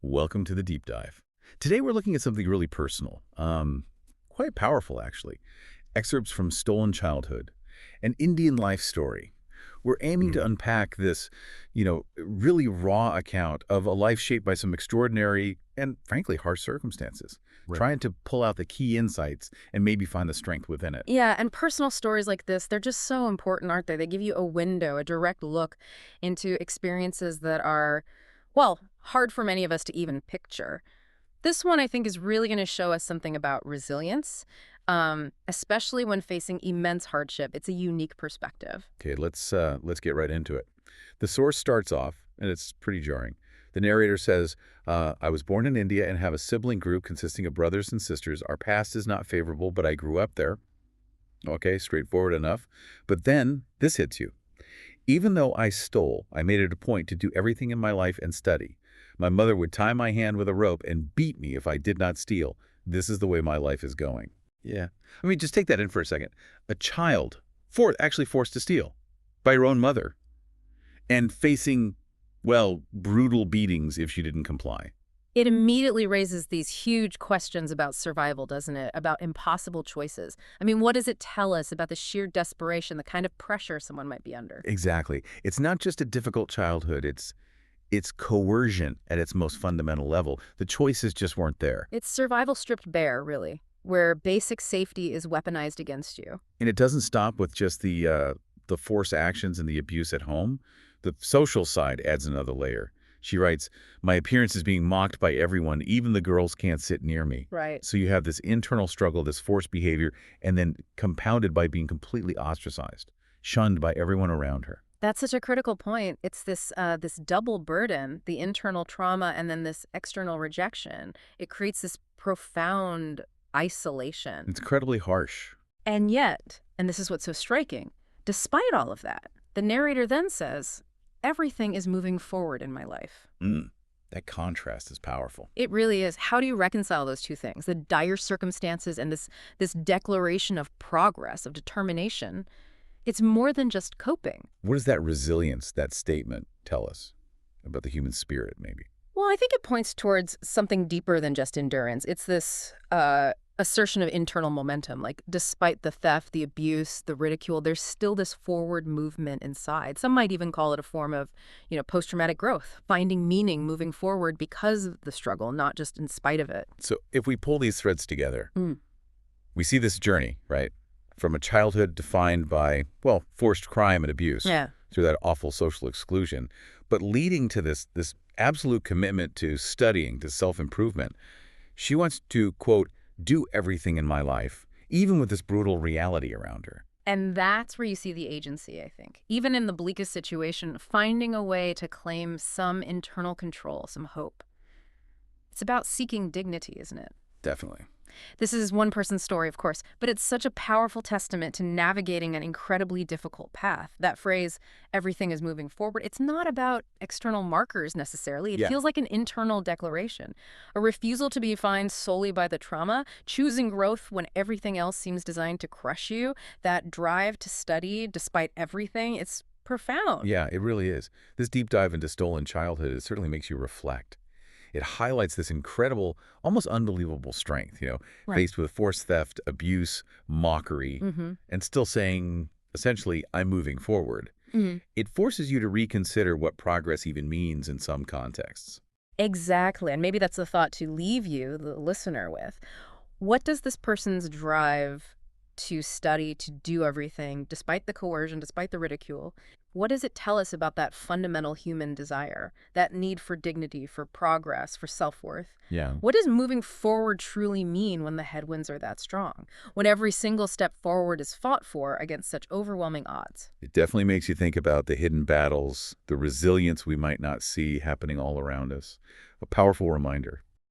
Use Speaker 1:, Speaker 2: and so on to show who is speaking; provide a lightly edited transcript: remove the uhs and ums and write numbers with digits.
Speaker 1: Welcome to the deep dive. Today we're looking at something really personal, quite powerful actually. Excerpts from Stolen Childhood, an Indian life story. We're aiming to
Speaker 2: Mm,
Speaker 1: unpack this, really raw account of a life shaped by some extraordinary and frankly harsh circumstances,
Speaker 2: right.
Speaker 1: trying to pull out the key insights and maybe find the strength within it.
Speaker 3: Yeah, and personal stories like this, they're just so important, aren't they? They give you a window, a direct look into experiences that are, well, hard for many of us to even picture. This one, I think, is really going to show us something about resilience, especially when facing immense hardship. It's a unique perspective.
Speaker 1: Okay, let's get right into it. The source starts off, and it's pretty jarring. The narrator says, "I was born in India and have a sibling group consisting of brothers and sisters. Our past is not favorable, but I grew up there." Okay, straightforward enough. But then this hits you. Even though I stole, I made it a point to do everything in my life and study. My mother would tie my hand with a rope and beat me if I did not steal. This is the way my life is going. Yeah. I mean, just take that in for a second. A child, actually forced to steal by her own mother and facing, well, brutal beatings if she didn't comply.
Speaker 3: It immediately raises these huge questions about survival, doesn't it? About impossible choices. I mean, what does it tell us about the sheer desperation, the kind of pressure someone might be under?
Speaker 1: Exactly. It's not just a difficult childhood, it's coercion at its most fundamental level. The choices just weren't there.
Speaker 3: It's survival stripped bare, really, where basic safety is weaponized against you.
Speaker 1: And it doesn't stop with just the force actions and the abuse at home. The social side adds another layer. She writes, "My appearance is being mocked by everyone. Even the girls can't sit near me."
Speaker 3: Right.
Speaker 1: So you have this internal struggle, this forced behavior, and then compounded by being completely ostracized, shunned by everyone around her.
Speaker 3: That's such a critical point. It's this double burden, the internal trauma and then this external rejection. It creates this profound isolation.
Speaker 1: It's incredibly harsh.
Speaker 3: And yet, and this is what's so striking, despite all of that, the narrator then says, everything is moving forward in my life.
Speaker 1: Mm, that contrast is powerful.
Speaker 3: It really is. How do you reconcile those two things? The dire circumstances and this declaration of progress, of determination. It's more than just coping.
Speaker 1: What does that resilience, that statement, tell us about the human spirit, maybe?
Speaker 3: Well, I think it points towards something deeper than just endurance. It's this assertion of internal momentum. Like, despite the theft, the abuse, the ridicule, there's still this forward movement inside. Some might even call it a form of, post-traumatic growth, finding meaning moving forward because of the struggle, not just in spite of it.
Speaker 1: So if we pull these threads together,
Speaker 3: Mm.
Speaker 1: we see this journey, right? From a childhood defined by, well, forced crime and abuse
Speaker 3: Yeah.
Speaker 1: through that awful social exclusion, but leading to this absolute commitment to studying, to self-improvement. She wants to, quote, do everything in my life, even with this brutal reality around her.
Speaker 3: And that's where you see the agency, I think. Even in the bleakest situation, finding a way to claim some internal control, some hope. It's about seeking dignity, isn't it?
Speaker 1: Definitely.
Speaker 3: This is one person's story, of course, but it's such a powerful testament to navigating an incredibly difficult path. That phrase, everything is moving forward, it's not about external markers necessarily. It
Speaker 1: Yeah.
Speaker 3: feels like an internal declaration, a refusal to be defined solely by the trauma, choosing growth when everything else seems designed to crush you, that drive to study despite everything. It's profound.
Speaker 1: Yeah, it really is. This deep dive into stolen childhood, it certainly makes you reflect. It highlights this incredible, almost unbelievable strength,
Speaker 3: Right.
Speaker 1: faced with forced theft, abuse, mockery,
Speaker 3: Mm-hmm.
Speaker 1: and still saying, essentially, I'm moving forward. It forces you to reconsider what progress even means in some contexts.
Speaker 3: Exactly. And maybe that's the thought to leave you, the listener, with. What does this person's drive to study, to do everything, despite the coercion, despite the ridicule, what does it tell us about that fundamental human desire, that need for dignity, for progress, for self-worth?
Speaker 1: Yeah.
Speaker 3: What does moving forward truly mean when the headwinds are that strong? When every single step forward is fought for against such overwhelming odds?
Speaker 1: It definitely makes you think about the hidden battles, the resilience we might not see happening all around us. A powerful reminder.